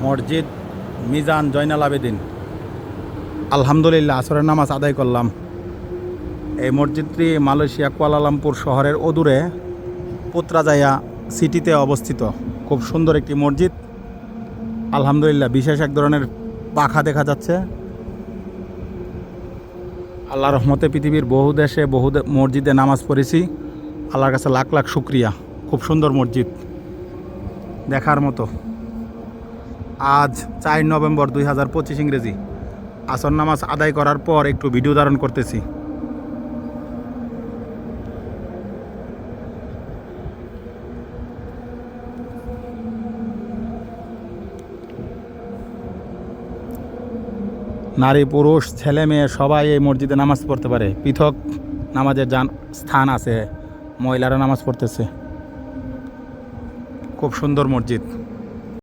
মসজিদ মিজান জয়নাল আবেদিন। আলহামদুলিল্লাহ আসরের নামাজ আদায় করলাম। এই মসজিদটি মালয়েশিয়া কুয়ালালামপুর শহরের অদূরে পুত্রাজায়া সিটিতে অবস্থিত। খুব সুন্দর একটি মসজিদ। আলহামদুলিল্লাহ বিশেষ এক ধরনের পাখা দেখা যাচ্ছে। আল্লাহর রহমতে পৃথিবীর বহু দেশে বহু মসজিদে নামাজ পড়েছি। আল্লাহর কাছে লাখ লাখ শুকরিয়া। খুব সুন্দর মসজিদ, দেখার মতো। আজ 4 নভেম্বর 2025 ইংরেজি। আসর নামাজ আদায় করার পর একটু ভিডিও ধারণ করতেছি। নারী পুরুষ ছেলে মেয়ে সবাই এই মসজিদে নামাজ পড়তে পারে। পৃথক নামাজের স্থান আছে, মহিলারা নামাজ পড়তেছে। খুব সুন্দর মসজিদ।